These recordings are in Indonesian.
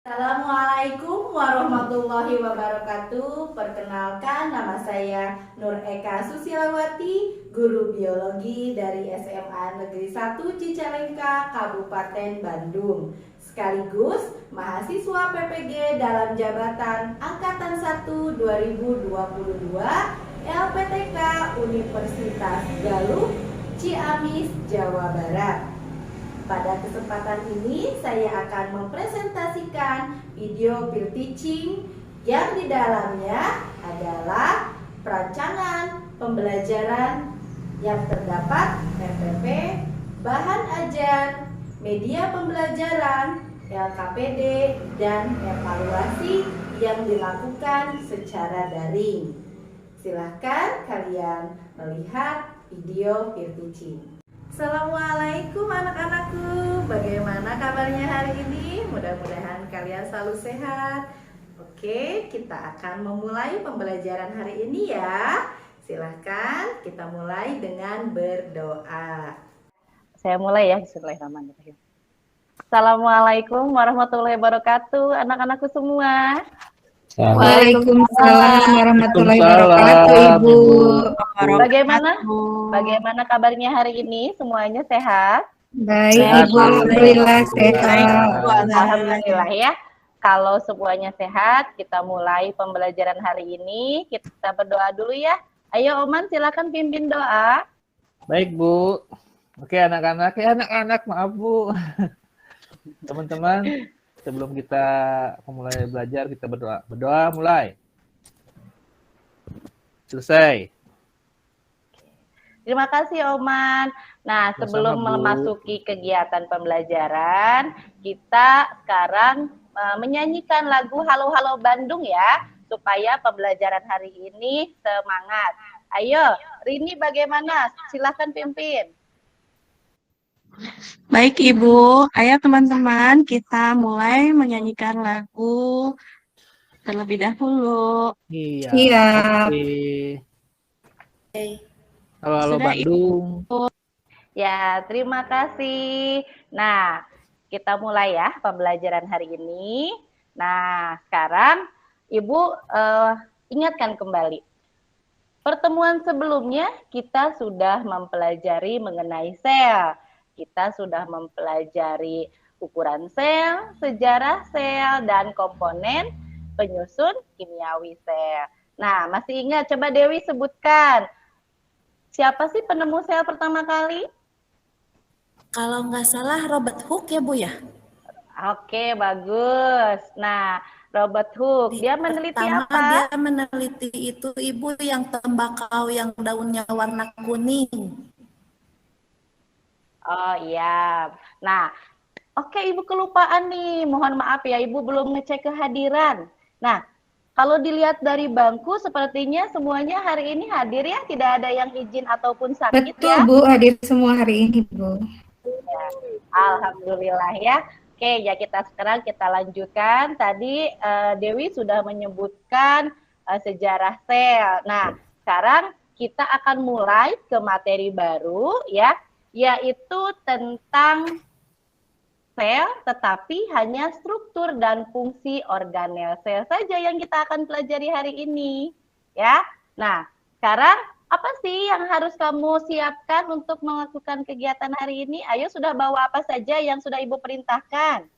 Assalamualaikum warahmatullahi wabarakatuh. Perkenalkan, nama saya Nur Eka Susilawati, guru biologi dari SMA Negeri 1 Cicalengka, Kabupaten Bandung. Sekaligus mahasiswa PPG dalam jabatan Angkatan 1 2022 LPTK Universitas Galuh, Ciamis, Jawa Barat. Pada kesempatan ini saya akan mempresentasikan video peer teaching yang di dalamnya adalah perancangan pembelajaran yang terdapat RPP, bahan ajar, media pembelajaran, LKPD, dan evaluasi yang dilakukan secara daring. Silahkan kalian melihat video peer teaching. Assalamualaikum anak-anakku, bagaimana kabarnya hari ini? Mudah-mudahan kalian selalu sehat. Oke, kita akan memulai pembelajaran hari ini ya. Silahkan kita mulai dengan berdoa. Saya mulai ya, bismillahirrahmanirrahim. Assalamualaikum warahmatullahi wabarakatuh, anak-anakku semua. Waalaikumsalam warahmatullahi wabarakatuh, Ibu. Bagaimana kabarnya hari ini? Semuanya sehat? Baik, Ibu. Alhamdulillah sehat. Alhamdulillah ya. Kalau semuanya sehat, kita mulai pembelajaran hari ini. Kita berdoa dulu ya. Ayo Oman, silakan pimpin doa. Baik, Bu. Oke, anak-anak. Maaf, Bu. Teman-teman, sebelum kita mulai belajar, kita berdoa. Berdoa mulai. Selesai. Terima kasih Oman. Nah, sebelum memasuki kegiatan pembelajaran, kita sekarang menyanyikan lagu Halo Halo Bandung ya, supaya pembelajaran hari ini semangat. Ayo, Rini bagaimana? Silakan pimpin. Baik Ibu, ayo teman-teman kita mulai menyanyikan lagu terlebih dahulu. Iya. Halo Halo Sudah, Bandung. Ibu. Ya, terima kasih. Nah, kita mulai ya pembelajaran hari ini. Nah, sekarang Ibu ingatkan kembali. Pertemuan sebelumnya kita sudah mempelajari mengenai sel. Kita sudah mempelajari ukuran sel, sejarah sel, dan komponen penyusun kimiawi sel. Nah, masih ingat? Coba Dewi sebutkan. Siapa sih penemu sel pertama kali? Kalau nggak salah Robert Hooke ya Bu ya? Oke, bagus. Nah, Robert Hooke, dia meneliti apa? Dia meneliti itu Ibu yang tembakau yang daunnya warna kuning. Oh iya. Nah, oke Ibu kelupaan nih. Mohon maaf ya, Ibu belum ngecek kehadiran. Nah, kalau dilihat dari bangku, sepertinya semuanya hari ini hadir ya, tidak ada yang izin ataupun sakit. Betul, ya? Bu, hadir semua hari ini, Bu. Ya, alhamdulillah ya. Oke, ya sekarang kita lanjutkan. Tadi Dewi sudah menyebutkan sejarah sel. Nah, sekarang kita akan mulai ke materi baru ya, yaitu tentang sel, tetapi hanya struktur dan fungsi organel sel saja yang kita akan pelajari hari ini ya. Nah, sekarang apa sih yang harus kamu siapkan untuk melakukan kegiatan hari ini? Ayo, sudah bawa apa saja yang sudah Ibu perintahkan?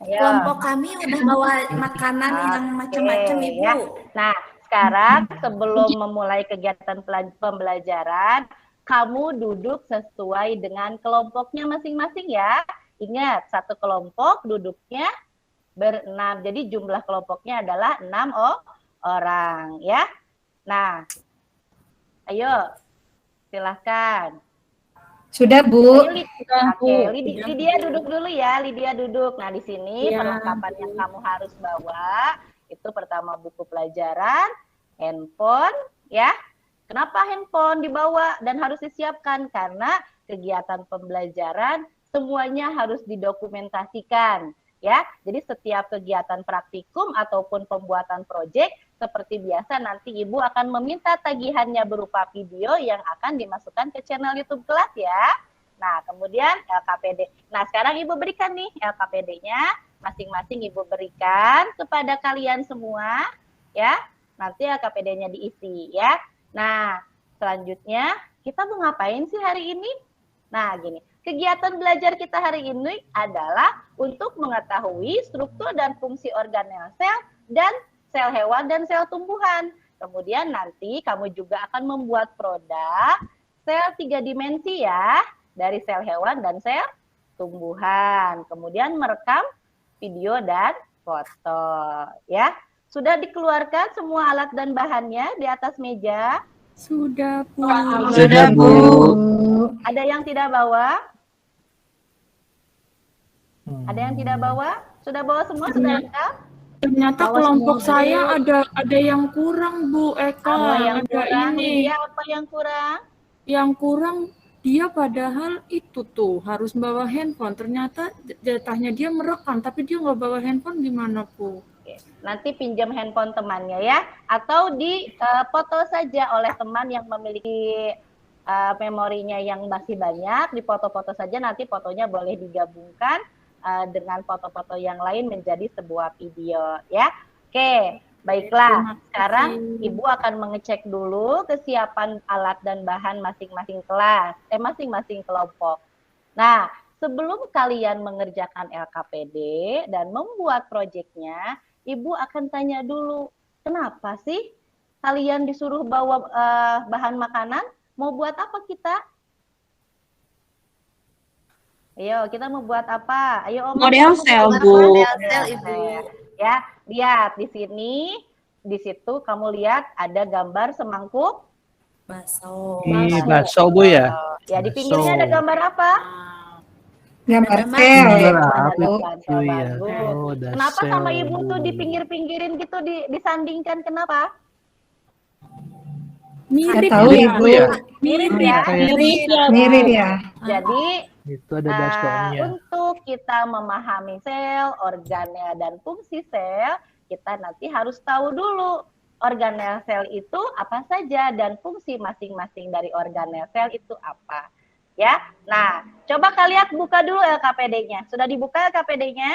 Ayo. Kelompok kami udah bawa makanan yang macam-macam Ibu. Ya. Nah, sekarang sebelum memulai kegiatan pembelajaran, kamu duduk sesuai dengan kelompoknya masing-masing ya. Ingat, satu kelompok duduknya berenam. Jadi jumlah kelompoknya adalah 6 orang ya. Nah, ayo, silahkan. Sudah, Bu. Oke, Lydia duduk dulu ya. Lydia duduk. Nah, di sini perlengkapan yang kamu harus bawa itu pertama buku pelajaran, handphone, ya. Kenapa handphone dibawa dan harus disiapkan? Karena kegiatan pembelajaran semuanya harus didokumentasikan. Ya, jadi setiap kegiatan praktikum ataupun pembuatan proyek seperti biasa nanti Ibu akan meminta tagihannya berupa video yang akan dimasukkan ke channel YouTube kelas ya. Nah, kemudian LKPD. Nah, sekarang Ibu berikan nih LKPD-nya. masing-masing Ibu berikan kepada kalian semua, ya. Nanti LKPD-nya diisi, ya. Nah, selanjutnya kita mau ngapain sih hari ini? Nah, gini, kegiatan belajar kita hari ini adalah untuk mengetahui struktur dan fungsi organel sel dan sel hewan dan sel tumbuhan. Kemudian nanti kamu juga akan membuat produk sel 3 dimensi ya, dari sel hewan dan sel tumbuhan. Kemudian merekam video dan foto ya. Sudah dikeluarkan semua alat dan bahannya di atas meja? Sudah, Bu. Sudah, Bu. Ada yang tidak bawa? Ada yang tidak bawa? Sudah bawa semua? Sudah lengkap? Ternyata Bawa kelompok semua, saya ada yang kurang, Bu Eka. Apa yang Ada kurang? ini. Dia apa yang kurang? Yang kurang dia padahal itu tuh harus bawa handphone. Ternyata jatahnya dia merekam, tapi dia nggak bawa handphone gimana, Bu? Oke, nanti pinjam handphone temannya ya, atau di foto saja oleh teman yang memiliki memorinya yang masih banyak, di foto-foto saja, nanti fotonya boleh digabungkan dengan foto-foto yang lain menjadi sebuah video ya. Oke, baiklah. Sekarang Ibu akan mengecek dulu kesiapan alat dan bahan masing-masing kelas, masing-masing kelompok. Nah, sebelum kalian mengerjakan LKPD dan membuat proyeknya, Ibu akan tanya dulu, kenapa sih kalian disuruh bawa bahan makanan? Mau buat apa kita? Ayo, kita mau buat apa? Ayo, Om. Model sel, Bu. Model sel, Ibu. Ya, lihat di sini, di situ kamu lihat ada gambar semangkuk Bakso. Ih, bakso, Bu ya? Ya, di pinggirnya ada gambar apa? Gambar Ada sel. Gambar Ada apa gambar itu ya? bagus. Oh, ada Kenapa sel, sama Ibu Bu. tuh di pinggir-pinggirin gitu disandingkan? Kenapa? Nggak Mirip tahu, ya. Ibu. Mirip ya. Mirip ya. Jadi Itu ada baksonya. untuk kita memahami sel, organel, dan fungsi sel, kita nanti harus tahu dulu organel sel itu apa saja dan fungsi masing-masing dari organel sel itu apa. Ya, nah coba kalian buka dulu LKPD-nya. Sudah dibuka LKPD-nya?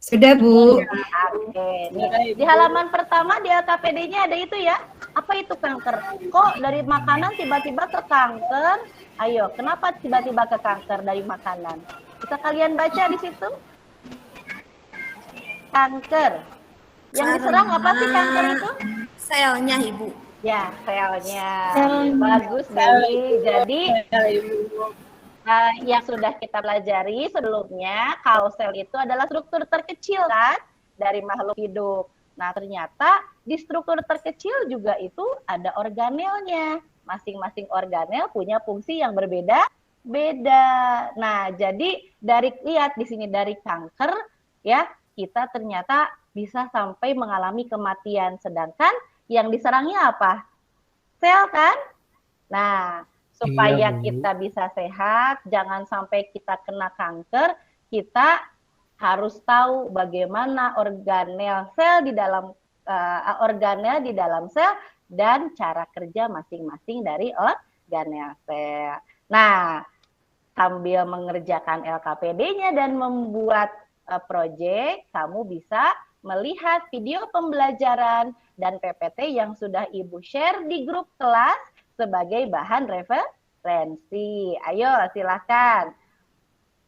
Sudah, Bu. Oke, nih, di halaman pertama di LKPD-nya ada itu ya. Apa itu kanker? Kok dari makanan tiba-tiba ke kanker? Ayo, kenapa tiba-tiba ke kanker dari makanan? Bisa kalian baca di situ? Kanker. Yang diserang apa sih kanker itu? Selnya, Ibu. Ya, selnya. Bagus, Dewi. Jadi, yang sudah kita pelajari sebelumnya, kalau sel itu adalah struktur terkecil kan dari makhluk hidup. Nah, ternyata di struktur terkecil juga itu ada organelnya. Masing-masing organel punya fungsi yang berbeda-beda. Nah, jadi dari lihat di sini dari kanker ya, kita ternyata bisa sampai mengalami kematian. Sedangkan yang diserangnya apa? Sel kan? Nah, supaya Iya, Bu. kita bisa sehat, jangan sampai kita kena kanker, kita harus tahu bagaimana organel di dalam sel dan cara kerja masing-masing dari organel sel. Nah, sambil mengerjakan LKPD-nya dan membuat proyek, kamu bisa melihat video pembelajaran dan PPT yang sudah Ibu share di grup kelas sebagai bahan referensi. Ayo, silakan.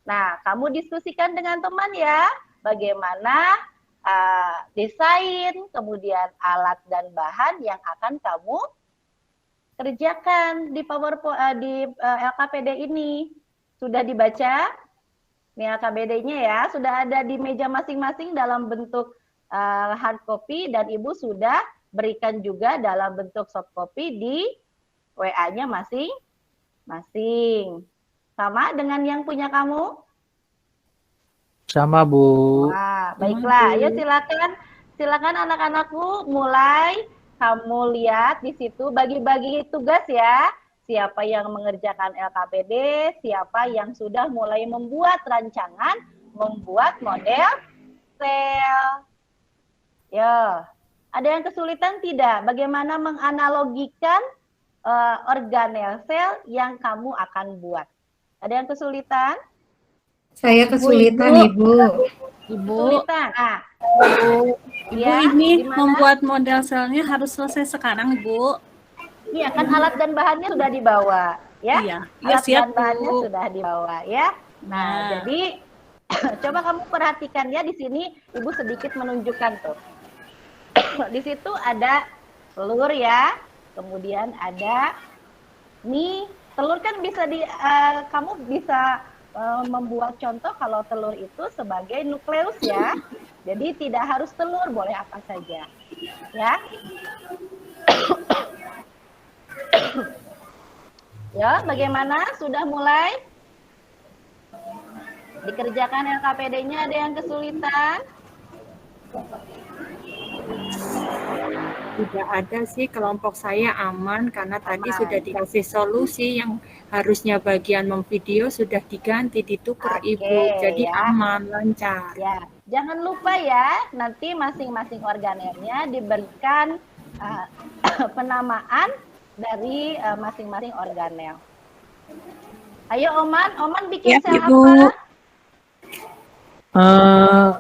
Nah, kamu diskusikan dengan teman ya, bagaimana desain, kemudian alat dan bahan yang akan kamu kerjakan di LKPD ini. Sudah dibaca? Ini LKPD-nya ya, sudah ada di meja masing-masing dalam bentuk hard copy dan Ibu sudah berikan juga dalam bentuk soft copy di WA-nya masing-masing. Sama dengan yang punya kamu? Sama, Bu. Nah, baiklah. Ayo silakan anak-anakku mulai kamu lihat di situ bagi-bagi tugas ya. Siapa yang mengerjakan LKPD, siapa yang sudah mulai membuat rancangan, membuat model sel. Ya, ada yang kesulitan tidak? Bagaimana menganalogikan organel sel yang kamu akan buat? Ada yang kesulitan? Saya kesulitan, Ibu. Ibu, Kesulitan. Nah, Ibu ya, ini gimana? membuat model selnya harus selesai sekarang, Bu. Iya kan alat dan bahannya sudah dibawa, ya? Iya, iya Alat siap, dan bahannya Bu. sudah dibawa, ya. Nah, Nah. jadi coba kamu perhatikan ya di sini Ibu sedikit menunjukkan tuh. Di situ ada telur ya, kemudian ada nih telur kan bisa kamu bisa membuat contoh kalau telur itu sebagai nukleus ya. Jadi tidak harus telur, boleh apa saja. Ya. Ya, bagaimana? Sudah mulai? Dikerjakan LKPD-nya ada yang kesulitan? Tidak ada sih, kelompok saya aman karena tadi Aman. sudah dikasih solusi yang harusnya bagian memvideo sudah diganti, ditukar Oke, Ibu. Jadi ya. aman, lancar. Ya, jangan lupa ya, nanti masing-masing organelnya diberikan penamaan dari masing-masing organel. Ayo Oman bikin Ya, sel Ibu. apa?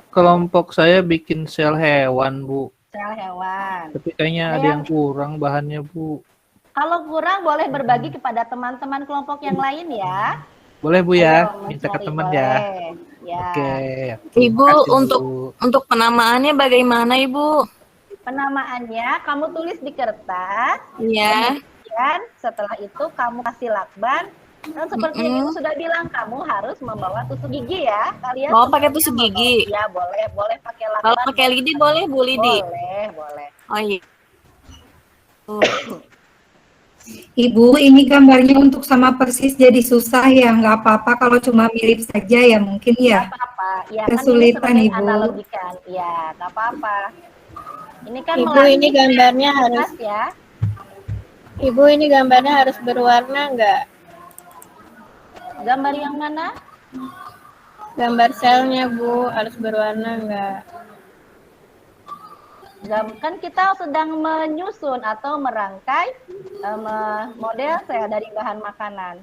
Kelompok saya bikin sel hewan, Bu. Sel hewan. Tapi kayaknya ada yang kurang bahannya, Bu. Kalau kurang boleh berbagi kepada teman-teman kelompok yang lain ya. Boleh, Bu ya? Ayo, Minta ke mencari, teman ya. boleh. Ya. Oke. Ibu, Makasih, Bu. untuk penamaannya bagaimana, Ibu? Penamaannya kamu tulis di kertas. Iya. Kemudian setelah itu kamu kasih lakban. Dan seperti yang Ibu sudah bilang, kamu harus membawa tusuk gigi ya. Kalian Mau pakai semuanya tusuk gigi? Ya boleh pakai lakban. Kalau pakai lidi boleh, Bu Lidi? Boleh. Oh iya. Ibu, ini gambarnya untuk sama persis jadi susah ya, nggak apa-apa kalau cuma mirip saja ya mungkin ya. Nggak apa-apa. Ya Kesulitan, kan ini sebagai Ibu. analogikan. Ya, nggak apa-apa. Ini kan Ibu, melatih ini gambarnya harus kreativitas ya. Ibu, ini gambarnya harus berwarna enggak? Gambar yang mana? Gambar selnya, Bu, harus berwarna enggak? Kan kita sedang menyusun atau merangkai model sel dari bahan makanan.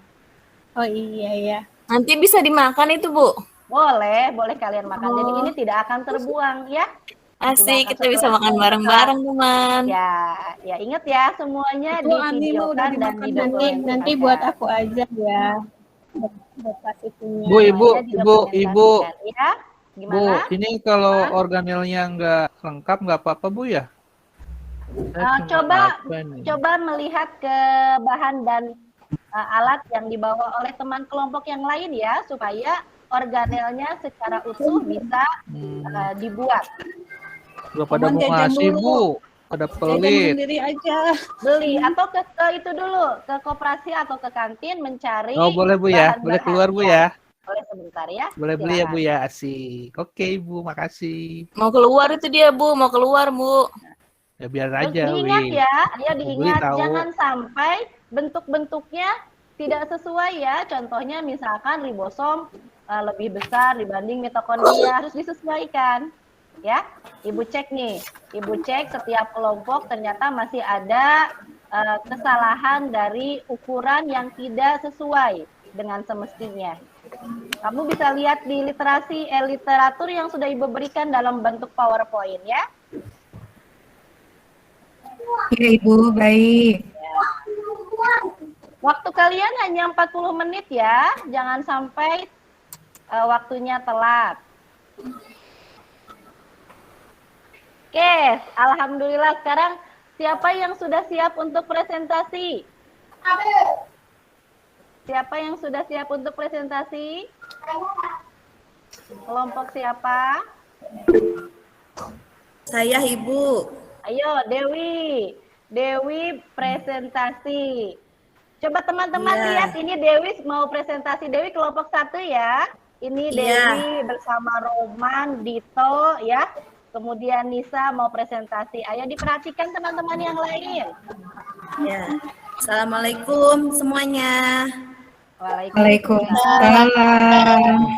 Oh iya ya. Nanti bisa dimakan itu, Bu? Boleh kalian makan. Jadi ini tidak akan terbuang ya. Asik, Tidak akan kita bisa terbuang. makan bareng-bareng, teman. Ya ingat ya semuanya Itu Ani mah udah divideokan dan dimakan didokumentasikan. Nanti buat aku aja ya. Buat kasih punya. Bu, Ibu. Ya, Bu, gimana? ini kalau organelnya nggak lengkap nggak apa-apa, Bu ya? Saya cuma apa nih? Coba melihat ke bahan dan alat yang dibawa oleh teman kelompok yang lain ya, supaya organelnya secara utuh bisa dibuat. Udah pada mau ngasih, Bu. Pada pelit. Sendiri aja. Beli atau ke itu dulu, ke koperasi atau ke kantin mencari. Oh, boleh, Bu ya. bahan-bahan. Boleh keluar, Bu ya. Boleh sebentar ya. Boleh beli ya, Silakan. Bu ya. Asik. Oke, Bu. Makasih. Mau keluar itu dia, Bu. Mau keluar, Bu. Ya biar Terus aja, diingat Wi. ya, Beli diingat tahu. jangan sampai bentuk-bentuknya tidak sesuai ya. Contohnya misalkan ribosom lebih besar dibanding mitokondria, harus disesuaikan. Ya, Ibu cek nih, Ibu cek setiap kelompok ternyata masih ada kesalahan dari ukuran yang tidak sesuai dengan semestinya. Kamu bisa lihat di literatur yang sudah Ibu berikan dalam bentuk PowerPoint ya. Ya Ibu, baik. Waktu kalian hanya 40 menit ya, jangan sampai waktunya telat. Oke, alhamdulillah sekarang siapa yang sudah siap untuk presentasi? Siapa yang sudah siap untuk presentasi? Kelompok siapa? Saya Ibu. Ayo Dewi presentasi. Coba teman-teman Iya. lihat ini Dewi mau presentasi. Dewi kelompok 1 ya. Ini Iya. Dewi bersama Roman, Dito ya. Kemudian Nisa mau presentasi. Ayo diperhatikan teman-teman yang lain. Ya. Assalamualaikum semuanya. Waalaikumsalam.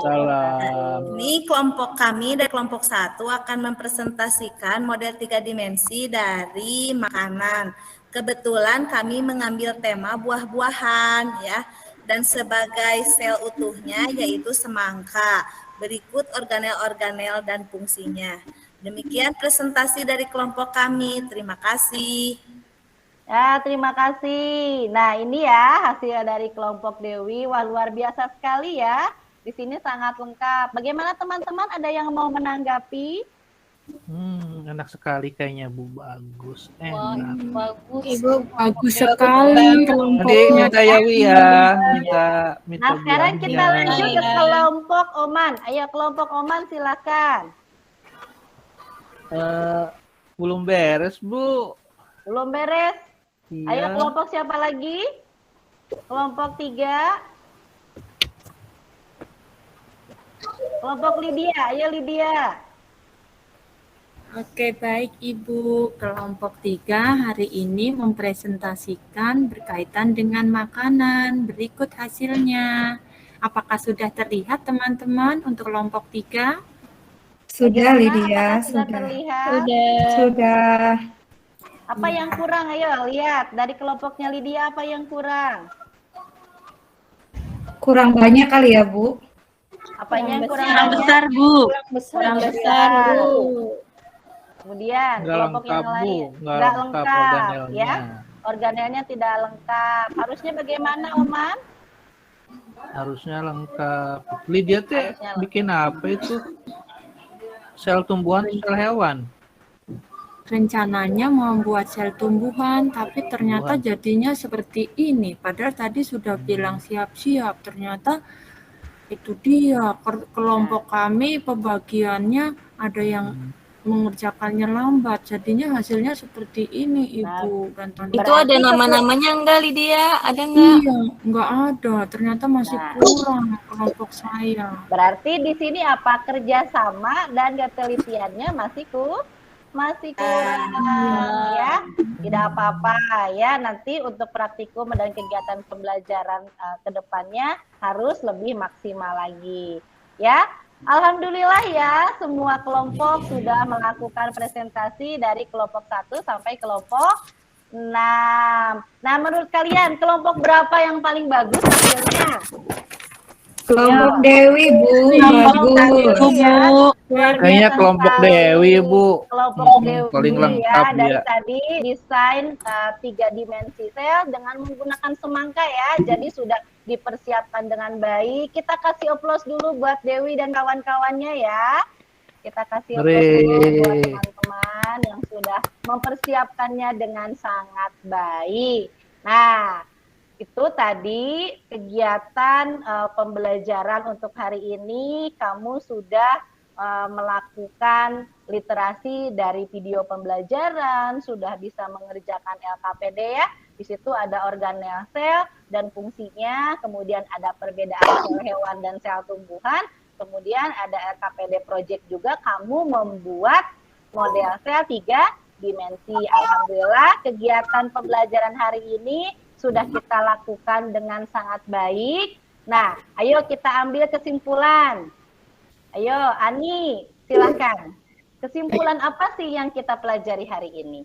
Salam. Ini kelompok kami dari kelompok 1 akan mempresentasikan model 3 dimensi dari makanan. Kebetulan kami mengambil tema buah-buahan ya. dan sebagai sel utuhnya yaitu semangka. Berikut organel-organel dan fungsinya. Demikian presentasi dari kelompok kami. Terima kasih. Ya, terima kasih. Nah, ini ya hasil dari kelompok Dewi. Wah, luar biasa sekali ya. Di sini sangat lengkap. Bagaimana teman-teman? Ada yang mau menanggapi? Enak sekali kayaknya Bu, bagus, enak. Bagus. Ibu bagus sekali Nanti kelompoknya. minta Yawi ya, minta Nah, sekarang kita bilangnya. lanjut ke kelompok Oman. Ayo kelompok Oman silakan. Belum beres Bu. Belum beres? Ayo Iya. kelompok siapa lagi? Kelompok 3. Kelompok Lydia. Ayo Lydia. Oke, baik Ibu. Kelompok 3 hari ini mempresentasikan berkaitan dengan makanan. Berikut hasilnya. Apakah sudah terlihat teman-teman untuk kelompok 3? Sudah Bagaimana? Lydia, Apakah sudah sudah. terlihat? Sudah. Apa yang kurang? Ayo lihat dari kelompoknya Lydia apa yang kurang? Kurang banyak kali ya, Bu? Apanya yang kurang Kurang banyak? besar, Bu. Kurang besar. Kemudian Nggak kelompok lengkap yang Bu, lain nggak lengkap organelnya. ya. Organelnya tidak lengkap. Harusnya bagaimana, Oman? Harusnya lengkap. Lydia teh Harusnya lengkap. bikin apa itu? Sel tumbuhan, sel hewan. Rencananya membuat sel tumbuhan, tapi ternyata jadinya seperti ini. Padahal tadi sudah bilang siap-siap, ternyata itu dia kelompok kami pembagiannya ada yang mengerjakannya lambat, jadinya hasilnya seperti ini Ibu. Dan Itu ada nama-namanya enggak, Lydia? Ada enggak? Iya, nggak ada. Ternyata masih kurang kelompok saya. Berarti di sini apa kerjasama dan ketelitiannya masih kurang ya. Tidak apa-apa ya. Nanti untuk praktikum dan kegiatan pembelajaran ke depannya harus lebih maksimal lagi ya. Alhamdulillah ya, semua kelompok sudah melakukan presentasi dari kelompok 1 sampai kelompok 6. Nah, menurut kalian kelompok berapa yang paling bagus hasilnya? Kelompok Dewi, Bu, bagus. Bu. Kayaknya kelompok Dewi, Bu. Kelompok Dewi paling lengkap ya. Dari dia. tadi desain 3 dimensi sel dengan menggunakan semangka ya. Jadi sudah dipersiapkan dengan baik. Kita kasih aplaus dulu buat Dewi dan kawan-kawannya ya. Kita kasih aplaus dulu buat teman-teman yang sudah mempersiapkannya dengan sangat baik. Nah, itu tadi kegiatan pembelajaran untuk hari ini. Kamu sudah melakukan literasi dari video pembelajaran, sudah bisa mengerjakan LKPD ya. Di situ ada organel sel dan fungsinya, kemudian ada perbedaan sel hewan dan sel tumbuhan, kemudian ada LKPD project juga, kamu membuat model sel 3 dimensi. Alhamdulillah kegiatan pembelajaran hari ini sudah kita lakukan dengan sangat baik. Nah, ayo kita ambil kesimpulan. Ayo, Ani, silakan. Kesimpulan apa sih yang kita pelajari hari ini?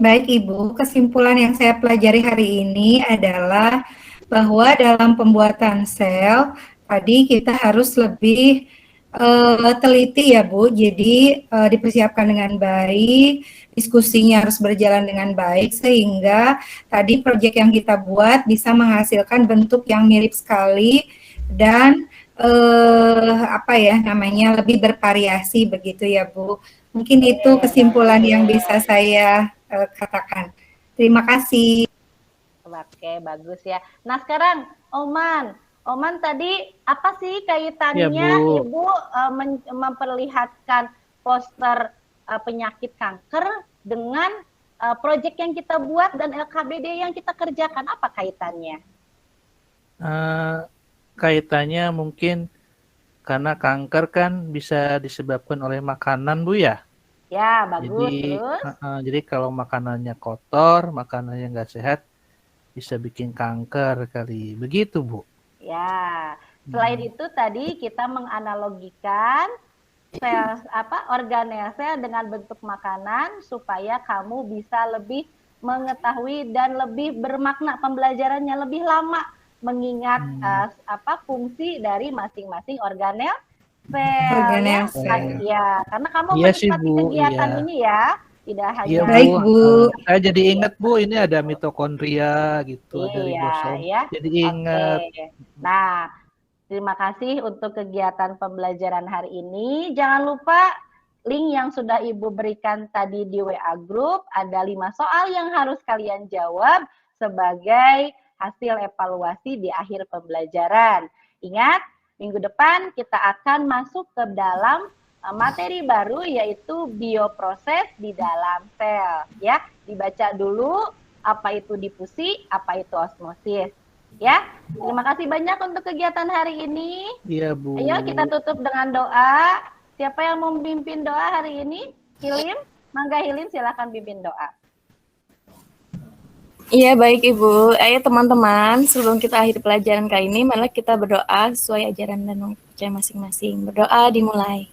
Baik Ibu, kesimpulan yang saya pelajari hari ini adalah bahwa dalam pembuatan sel, tadi kita harus lebih teliti ya Bu, jadi dipersiapkan dengan baik, diskusinya harus berjalan dengan baik, sehingga tadi proyek yang kita buat bisa menghasilkan bentuk yang mirip sekali, dan lebih bervariasi begitu ya Bu. Mungkin itu kesimpulan yang bisa saya katakan. Terima kasih. Oke, bagus ya. Nah sekarang Oman tadi apa sih kaitannya Ya, Bu. Ibu memperlihatkan poster penyakit kanker dengan proyek yang kita buat dan LKBD yang kita kerjakan, apa kaitannya? Kaitannya mungkin karena kanker kan bisa disebabkan oleh makanan Bu ya. Ya, bagus. Jadi, Terus? jadi kalau makanannya kotor, makanannya nggak sehat, bisa bikin kanker kali. Begitu Bu. Ya, selain itu tadi kita menganalogikan sel organel sel dengan bentuk makanan supaya kamu bisa lebih mengetahui dan lebih bermakna, pembelajarannya lebih lama mengingat fungsi dari masing-masing organel sel. Organel Ya, sel. ya, karena kamu Iya sih, menikmati Bu, kegiatan iya. ini ya, tidak hanya Iya, Bu. Baik, Bu. Saya jadi ingat, Bu, ini ada mitokondria gitu, ada iya ribosom. ya. Jadi Oke. ingat. Nah, terima kasih untuk kegiatan pembelajaran hari ini. Jangan lupa link yang sudah Ibu berikan tadi di WA Group, ada 5 soal yang harus kalian jawab sebagai hasil evaluasi di akhir pembelajaran. Ingat, minggu depan kita akan masuk ke dalam materi baru yaitu bioproses di dalam sel. Ya, dibaca dulu apa itu difusi, apa itu osmosis. Ya, terima kasih banyak untuk kegiatan hari ini. Iya, Bu. Ayo kita tutup dengan doa. Siapa yang mau memimpin doa hari ini? Hilim, Mangga Hilim silakan pimpin doa. Iya, baik Ibu. Ayo teman-teman, sebelum kita akhir pelajaran kali ini, marilah kita berdoa sesuai ajaran dan percaya masing-masing. Berdoa dimulai.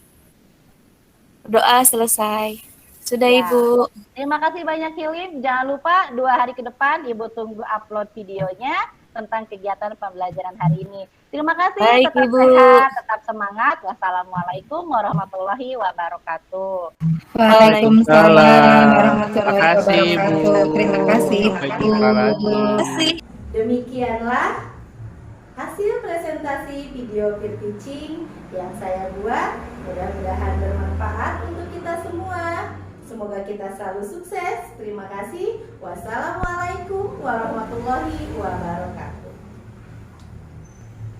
Berdoa selesai. Sudah Ya. Ibu. Terima kasih banyak Hilim. Jangan lupa 2 hari ke depan Ibu tunggu upload videonya tentang kegiatan pembelajaran hari ini. Terima kasih, Baik, tetap Ibu. sehat, tetap semangat. Wassalamualaikum warahmatullahi wabarakatuh. Waalaikumsalam warahmatullahi Terima kasih, Bu. wabarakatuh. Terima kasih, Sampai Bu. jumpa lagi. Terima kasih. Demikianlah hasil presentasi video peer teaching yang saya buat. Mudah-mudahan bermanfaat untuk kita semua. Semoga kita selalu sukses. Terima kasih. Wassalamualaikum warahmatullahi wabarakatuh.